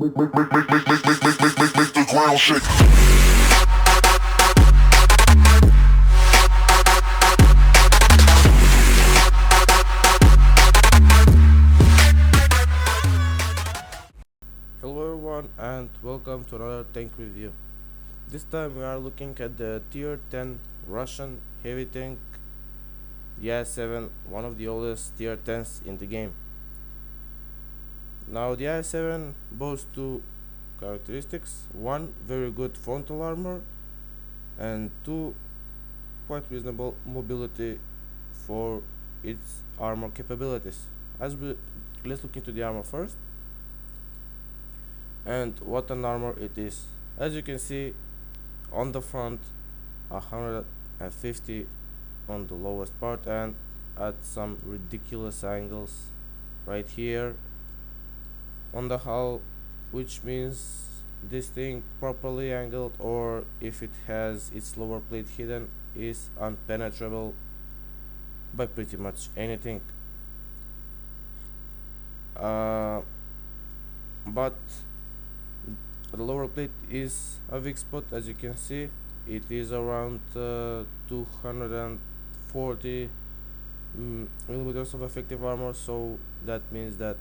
Make the ground shake. Hello everyone and welcome to another tank review. This time we are looking at the tier 10 Russian heavy tank, the IS-7, one of the oldest tier 10s in the game. Now the IS-7 boasts two characteristics: one, very good frontal armor, and two, quite reasonable mobility for its armor capabilities. Let's look into the armor first. And what an armor it is. As you can see, on the front 150 on the lowest part, and at some ridiculous angles right here on the hull, which means this thing properly angled, or if it has its lower plate hidden, is unpenetrable by pretty much anything. But the lower plate is a weak spot. As you can see, it is around 240 millimeters of effective armor, so that means that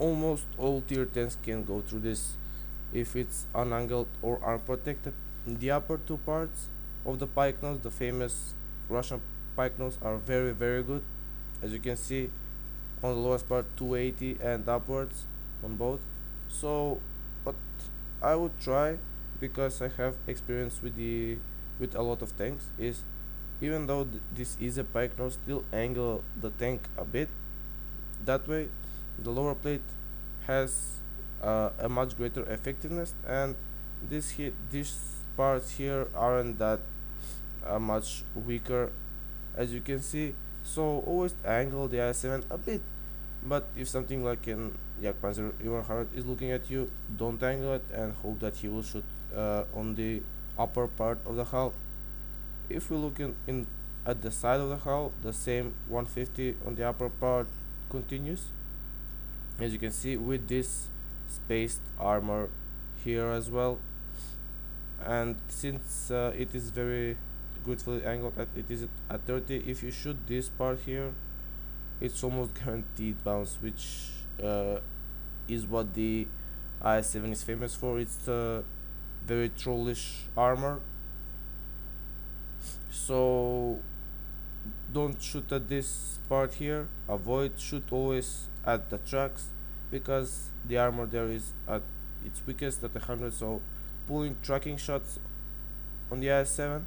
almost all tier 10s can go through this if it's unangled or unprotected. The upper two parts of the pike nose, the famous Russian pike nose, are very good. As you can see, on the lowest part 280 and upwards on both. So what I would try, because I have experience with a lot of tanks, is, even though this is a pike nose, still angle the tank a bit. That way the lower plate has a much greater effectiveness, and these parts here aren't that much weaker, as you can see. So always angle the IS-7 a bit. But if something like an Panzer E-100 is looking at you, don't angle it and hope that he will shoot on the upper part of the hull. If we look in at the side of the hull, the same 150 on the upper part continues, as you can see, with this spaced armor here as well. And since it is very gratefully angled, it is at 30, if you shoot this part here, it's almost guaranteed bounce, which is what the IS-7 is famous for. It's very trollish armor, so don't shoot at this part here. Shoot always at the tracks, because the armor there is at its weakest at 100. So pulling tracking shots on the IS-7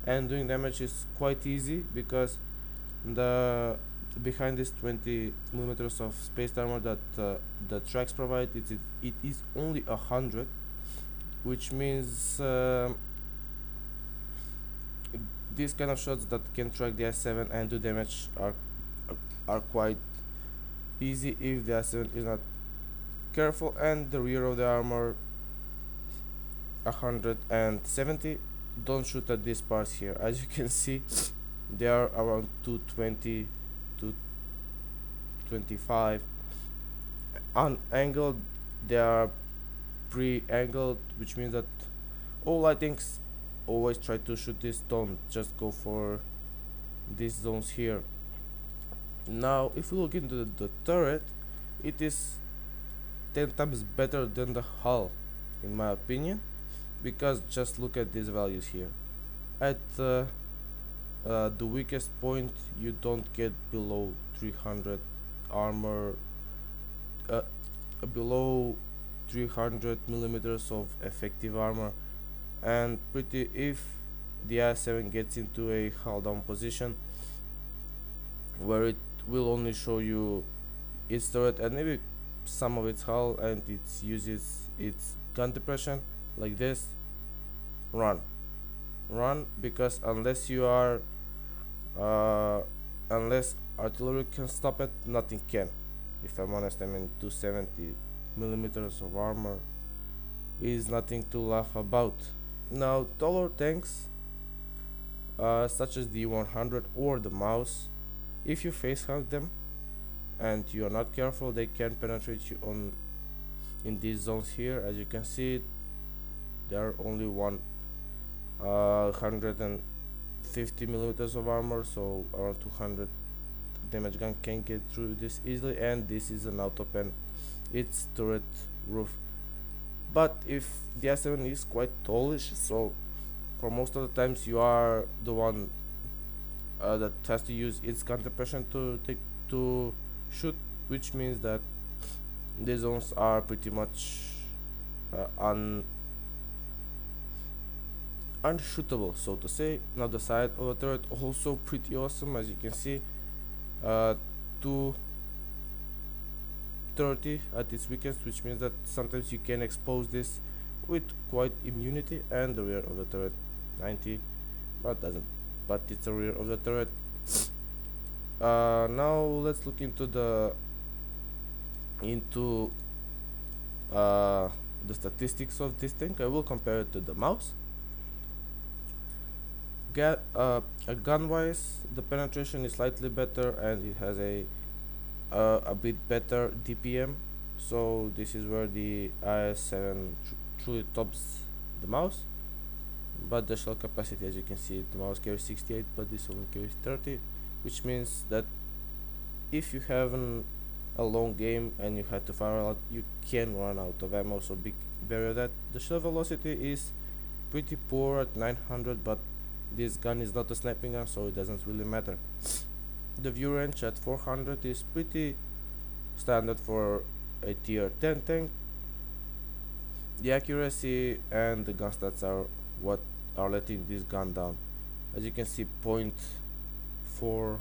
and doing damage is quite easy, because behind this 20 millimeters of spaced armor that the tracks provide, it is only 100, which means these kind of shots that can track the IS-7 and do damage are quite easy if the IS-7 is not careful. And the rear of the armor 170. Don't shoot at these parts here. As you can see, they are around 220 to 25. Unangled, they are pre-angled, which means that all lightings always try to shoot this. Don't just go for these zones here. Now if we look into the turret, it is 10 times better than the hull, in my opinion, because just look at these values here. At the weakest point, you don't get below 300 armor, below 300 millimeters of effective armor, and if the IS-7 gets into a hull down position where it will only show you its turret and maybe some of its hull, and it uses its gun depression like this, run, because unless artillery can stop it, nothing can. If I'm honest, I mean, 270 millimeters of armor is nothing to laugh about. Now taller tanks such as the 100 or the Mouse, if you face hunt them and you are not careful, they can penetrate you on in these zones here. As you can see, there are only 150 millimeters of armor, so around 200 damage gun can get through this easily, and this is an auto pen. It's turret roof. But if the IS-7 is quite tallish, so for most of the times you are the one that has to use its gun depression to shoot, which means that the zones are pretty much unshootable, so to say. Now the side of the turret also pretty awesome, as you can see, 230 at its weakest, which means that sometimes you can expose this with quite immunity, and the rear of the turret 90, but it's a rear of the turret. Now let's look into the statistics of this tank. I will compare it to the mouse. Gun wise, the penetration is slightly better, and it has a bit better DPM, so this is where the IS-7 truly tops the mouse. But the shell capacity, as you can see, the mouse carries 68, but this only carries 30, which means that if you have a long game and you had to fire a lot, you can run out of ammo, so be wary of that. The shell velocity is pretty poor at 900, but this gun is not a sniping gun, so it doesn't really matter. The view range at 400 is pretty standard for a tier 10 tank. The accuracy and the gun stats are what are letting this gun down. As you can see, 0.4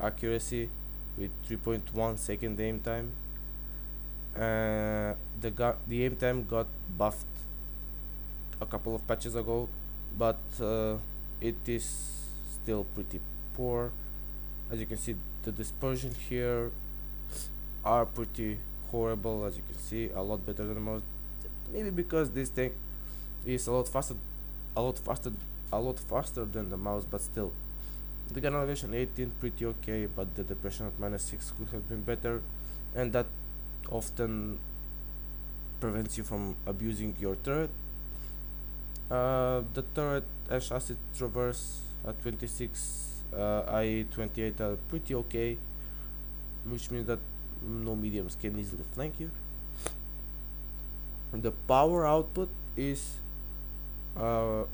accuracy with 3.1 second aim time. The aim time got buffed a couple of patches ago, but it is still pretty poor. As you can see, the dispersion here are pretty horrible. As you can see, a lot better than most. Maybe because this tank is a lot faster than the mouse, but still. The gun elevation 18 pretty okay, but the depression at -6 could have been better, and that often prevents you from abusing your turret. The turret and chassis traverse at 26 i.e. 28 are pretty okay, which means that no mediums can easily flank you. The power output is at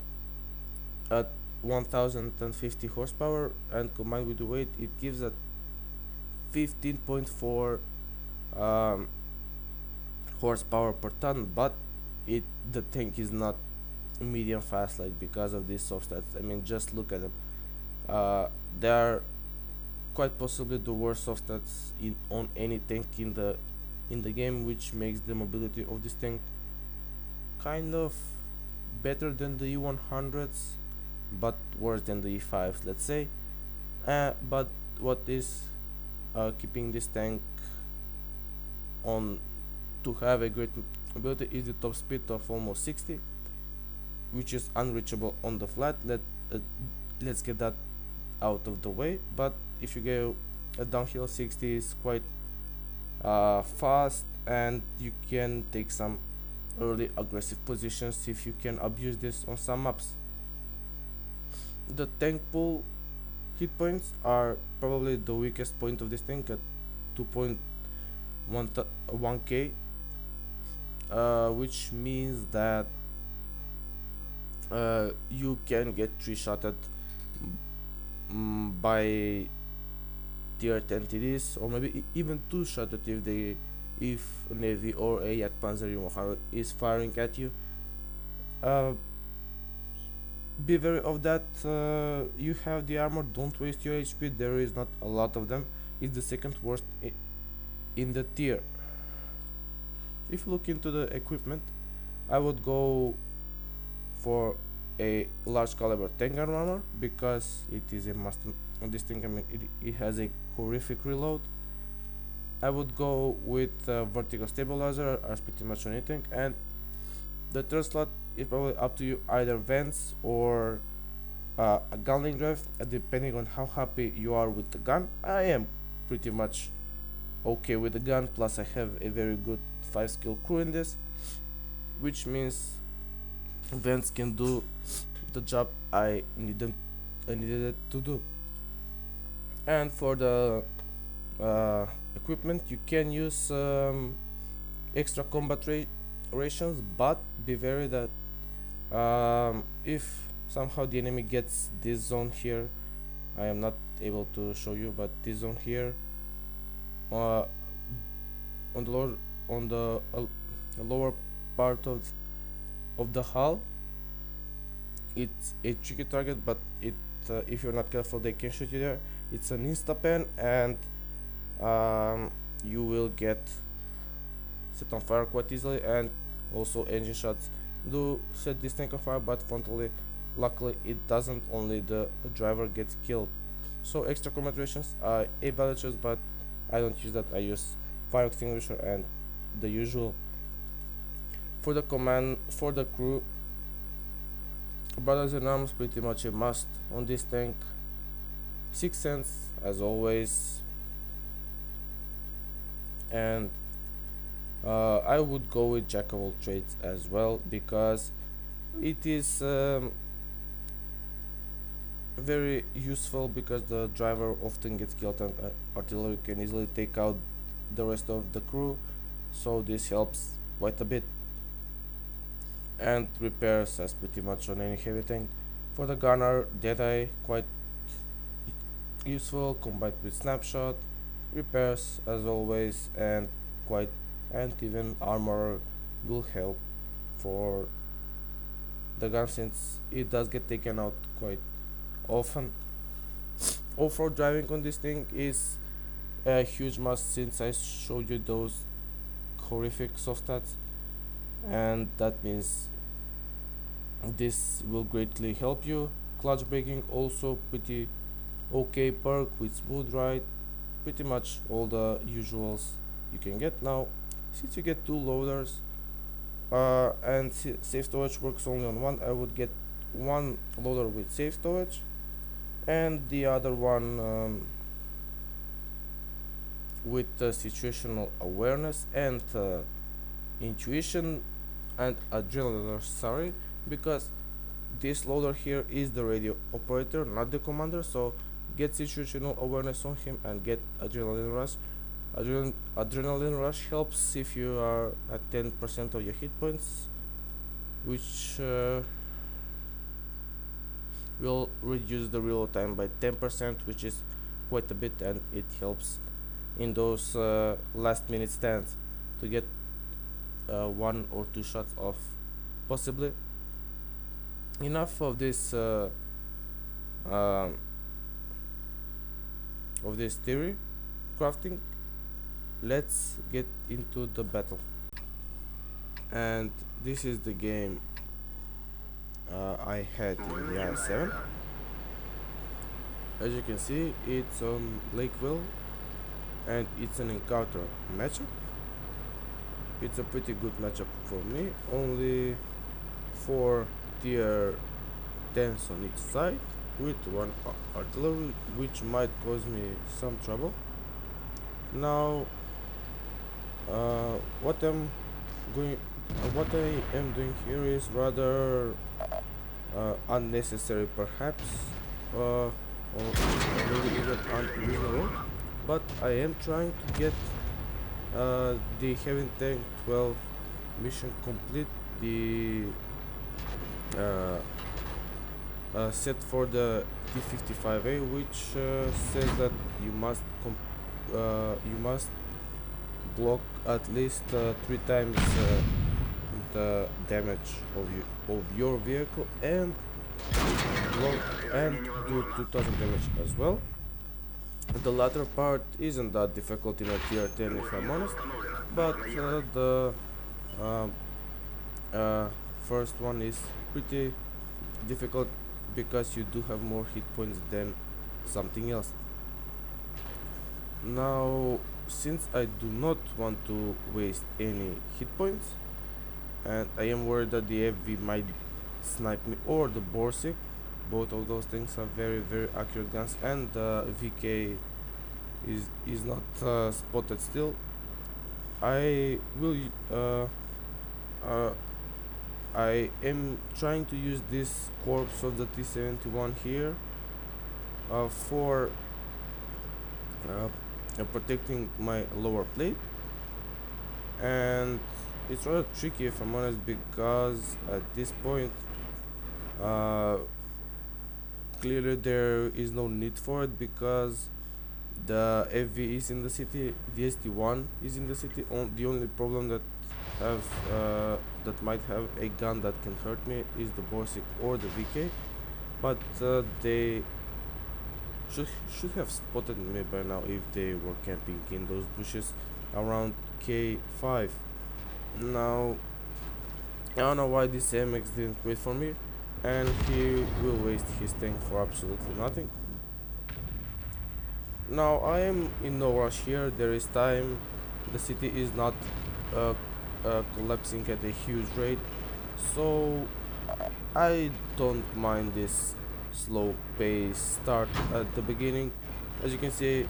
1050 horsepower, and combined with the weight it gives a 15.4 horsepower per ton, but the tank is not medium fast, like, because of these soft stats. I mean, just look at them. They are quite possibly the worst soft stats on any tank in the game, which makes the mobility of this tank kind of better than the E100s, but worse than the E5s, let's say. But what is keeping this tank on to have a great mobility is the top speed of almost 60, which is unreachable on the flat. Let's get that out of the way. But if you go a downhill, 60 is quite fast, and you can take some early aggressive positions if you can abuse this on some maps. The tank pull hit points are probably the weakest point of this tank at 2.1k, which means that you can get 3-shotted by tier 10 TDs, or maybe even 2-shotted if Navy or a Jagdpanzer U100 is firing at you. Be wary of that. You have the armor, don't waste your HP. There is not a lot of them. It's the second worst in the tier. If you look into the equipment, I would go for a large caliber tank armor, because it is a must on this thing. I mean, it has a horrific reload. I would go with vertical stabilizer, as pretty much on anything, and the third slot is probably up to you, either vents or a gunning drive, depending on how happy you are with the gun. I am pretty much okay with the gun, plus I have a very good 5 skill crew in this, which means Vents can do the job I needed it to do. And for the equipment, you can use extra combat rations, but be wary that if somehow the enemy gets this zone here, I am not able to show you, but this zone here uh, on the lower part of the hull, it's a tricky target, but if you're not careful, they can shoot you there. It's an insta-pen, and you will get set on fire quite easily, and also engine shots do set this tank on fire, but frontally, luckily it doesn't. Only the driver gets killed. So extra combat rations are a valid choice, but I don't use that. I use fire extinguisher and the usual. For the crew, brothers in arms pretty much a must on this tank. 6 cents as always, and I would go with jack of all trades as well, because it is very useful, because the driver often gets killed and artillery can easily take out the rest of the crew, so this helps quite a bit. And repairs as pretty much on any heavy tank. For the gunner, Deadeye quite useful combined with snapshot, repairs as always, and even armor will help for the gun, since it does get taken out quite often. Off-road driving on this thing is a huge must, since I showed you those horrific soft stats, and that means this will greatly help you. Clutch braking also pretty okay perk with smooth ride, pretty much all the usuals you can get. Now since you get 2 loaders and safe storage works only on one, I would get one loader with safe storage and the other one with situational awareness and intuition and adrenaline rush, sorry, because this loader here is the radio operator, not the commander, so get situational awareness on him and get adrenaline rush. Adrenaline rush helps if you are at 10% of your hit points, which will reduce the reload time by 10%, which is quite a bit, and it helps in those last minute stands to get 1 or 2 shots off, possibly. Enough of this theory crafting. Let's get into the battle. And this is the game I had in the IS-7. As you can see, it's on Lakeville and it's an encounter matchup. It's a pretty good matchup for me. Only 4 tier 10s on each side with 1 artillery, which might cause me some trouble. Now what I am doing here is rather unnecessary, perhaps, or maybe even unreasonable, but I am trying to get the Heavy Tank 12 mission complete, the set for the T55A, which says that you must block at least 3 times the damage of your vehicle and do 2000 damage as well. The latter part isn't that difficult in a tier 10, if I'm honest, but the first one is pretty difficult because you do have more hit points than something else. Now, since I do not want to waste any hit points, and I am worried that the FV might snipe me, or the Borsig, both of those things are very accurate guns, and the VK is not spotted still, I will uh, I am trying to use this corpse of the T-71 here for protecting my lower plate, and it's rather tricky if I'm honest, because at this point clearly there is no need for it, because the FV is in the city, the ST1 is in the city. The only problem that might have a gun that can hurt me is the Borsig or the VK, but they should have spotted me by now if they were camping in those bushes around K5. Now I don't know why this MX didn't wait for me, and he will waste his tank for absolutely nothing. Now I am in no rush here, there is time, the city is not uh, collapsing at a huge rate, so I don't mind this slow pace start at the beginning. As you can see,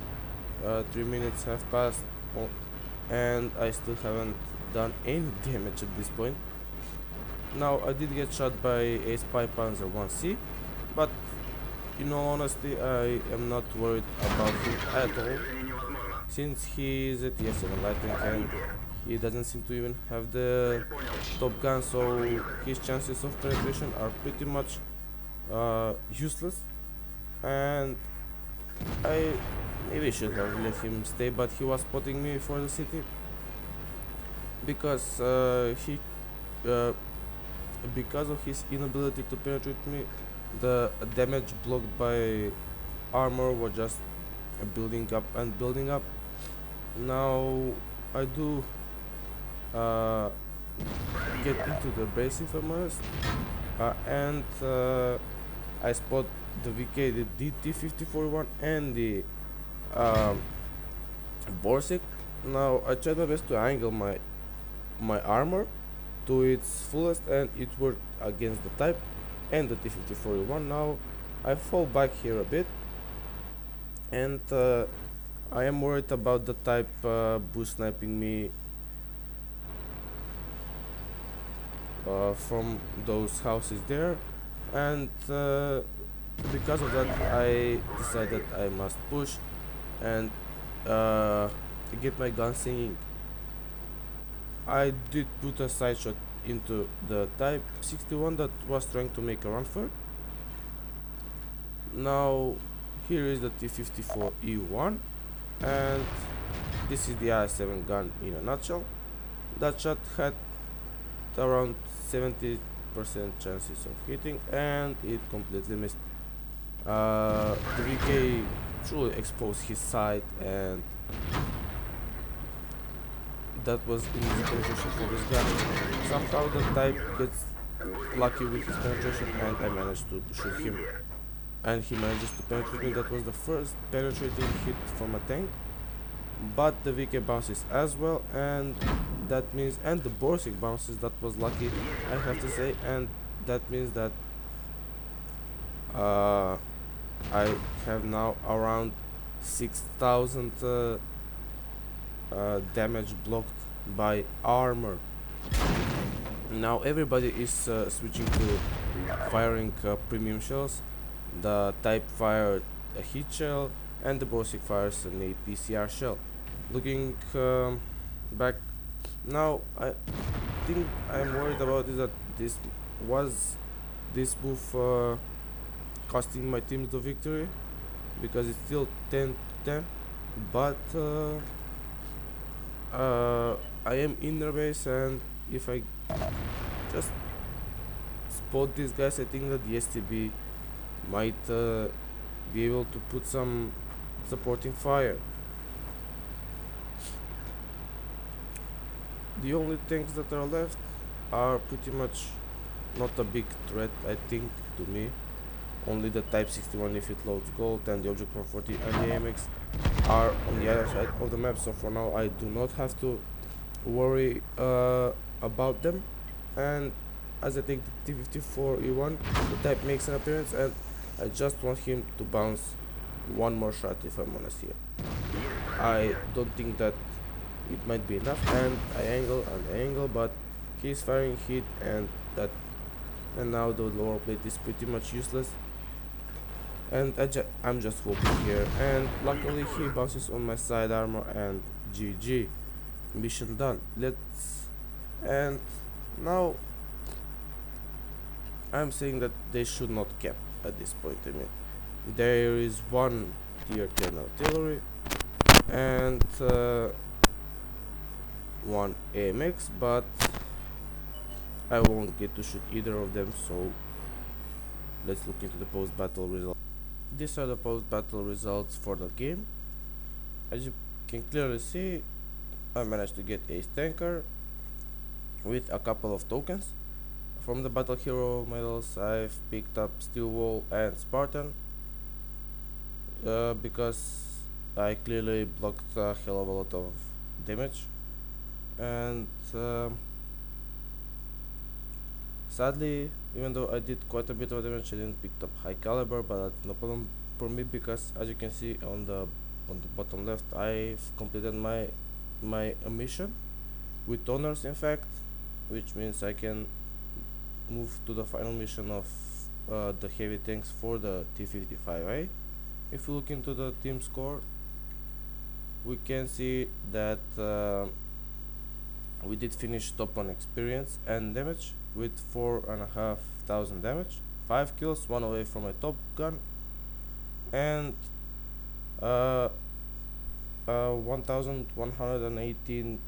3 minutes have passed, and I still haven't done any damage at this point. Now I did get shot by a Spy Panzer 1C, but in all honesty I am not worried about him at all, since he is a TF7 light tank and he doesn't seem to even have the top gun, so his chances of penetration are pretty much useless, and I maybe should have let him stay, but he was spotting me for the city, because because of his inability to penetrate me, the damage blocked by armor was just building up and building up. Now I do get into the base, if I'm honest, and I spot the VK, the DT-5041 and the Borsig. Now I tried my best to angle my armor to its fullest, and it worked against the Type and the T-5041. Now I fall back here a bit, and I am worried about the Type bush sniping me from those houses there, and because of that I decided I must push and get my gun singing. I did put a side shot into the Type 61 that was trying to make a run for it. Now here is the T-54E1, and this is the IS-7 gun in a nutshell. That shot had around 70% chances of hitting, and it completely missed. The VK truly exposed his sight, and that was an easy penetration for this gun. Somehow the Type gets lucky with his penetration, and I managed to shoot him, and he manages to penetrate me. That was the first penetrating hit from a tank, but the VK bounces as well, and that means, and the Borsig bounces, that was lucky, I have to say, and that means that I have now around 6,000 damage blocked by armor. Now everybody is switching to firing premium shells. The Type fired a heat shell, and the Borsig fires an APCR shell. Looking back now, I think I'm worried about is that this move costing my team the victory, because it's still 10 to 10, but I am in their base, and if I just spot these guys, I think that the STB might be able to put some supporting fire. The only tanks that are left are pretty much not a big threat, I think, to me. Only the Type 61 if it loads gold, and the Object 140 and the AMX are on the other side of the map, so for now I do not have to worry about them. And as I take the T-54E1, the Type makes an appearance, and I just want him to bounce one more shot, if I'm honest here. I don't think that it might be enough, and I angle, but he's firing hit, and now the lower plate is pretty much useless, and I'm just hoping here, and luckily he bounces on my side armor, and GG, mission done. And now I'm saying that they should not cap at this point. I mean, there is one tier 10 artillery and one AMX, but I won't get to shoot either of them, so let's look into the post-battle results. These are the post-battle results for the game. As you can clearly see, I managed to get a tanker with a couple of tokens. From the battle hero medals, I've picked up Steel Wall and Spartan because I clearly blocked a hell of a lot of damage, and sadly, even though I did quite a bit of damage, I didn't pick up high caliber, but that's no problem for me because, as you can see on the bottom left, I've completed my mission with honors, in fact, which means I can move to the final mission of the heavy tanks for the T-55A. If you look into the team score, we can see that we did finish top on experience and damage with 4,500 damage, 5 kills, 1 away from a top gun, and 1,118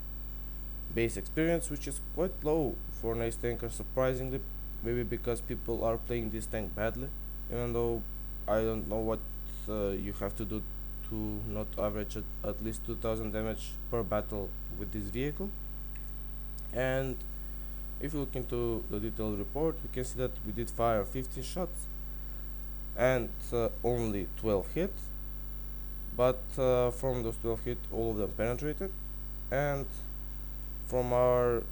base experience, which is quite low for an ace tanker, surprisingly, maybe because people are playing this tank badly, even though I don't know what you have to do to not average at least 2,000 damage per battle with this vehicle. And if you look into the detailed report, we can see that we did fire 15 shots and only 12 hits, but from those 12 hits, all of them penetrated, and from our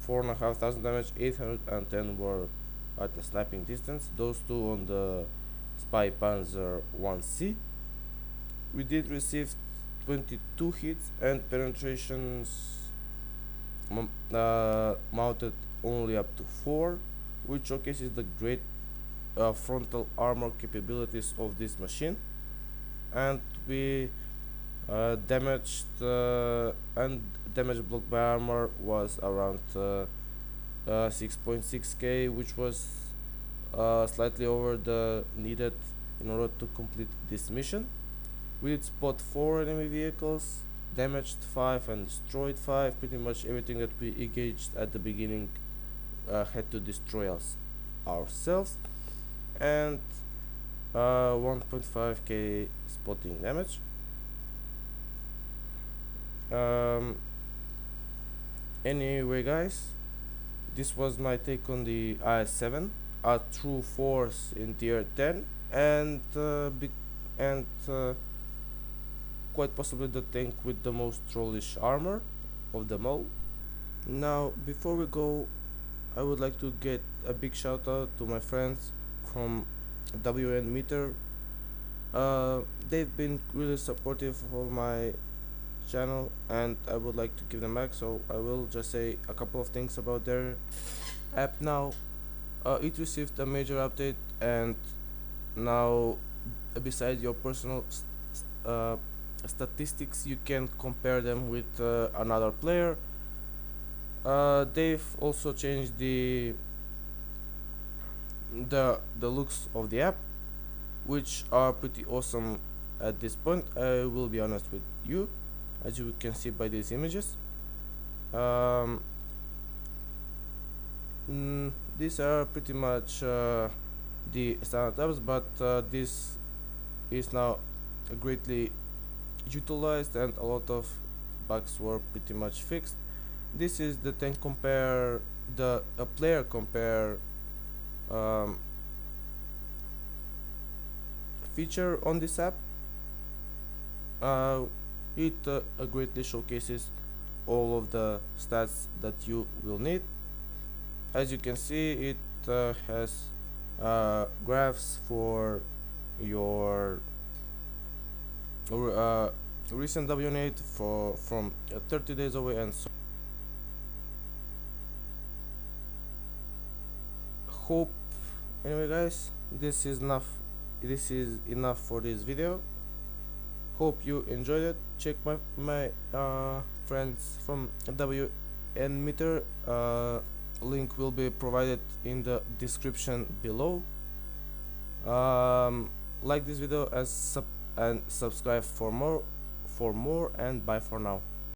4,500 damage, 810 were at a sniping distance, those two on the Spy Panzer 1C. We did receive 22 hits and penetrations mounted only up to 4, which showcases the great frontal armor capabilities of this machine. And we damaged damage blocked by armor was around 6.6k, which was slightly over the needed in order to complete this mission. We did spot 4 enemy vehicles, damaged 5 and destroyed 5. Pretty much everything that we engaged at the beginning had to destroy us ourselves, and 1.5k spotting damage. Anyway, guys, this was my take on the IS-7, a true force in tier 10, and quite possibly the tank with the most trollish armor of them all. Now, before we go, I would like to get a big shout out to my friends from WN Meter. They've been really supportive of my channel, and I would like to give them back, so I will just say a couple of things about their app now. It received a major update, and now, besides your personal statistics, you can compare them with another player. They've also changed the looks of the app, which are pretty awesome at this point. I will be honest with you, as you can see by these images. These are pretty much the standard tabs, but this is now greatly utilized, and a lot of bugs were pretty much fixed. This is the tank compare, the player compare feature on this app. It greatly showcases all of the stats that you will need. As you can see, it has graphs for your recent W8 from 30 days away, and so hope. Anyway, guys, this is enough for this video. Hope you enjoyed it. Check my friends from WN meter. Link will be provided in the description below. Like this video and subscribe for more, and bye for now.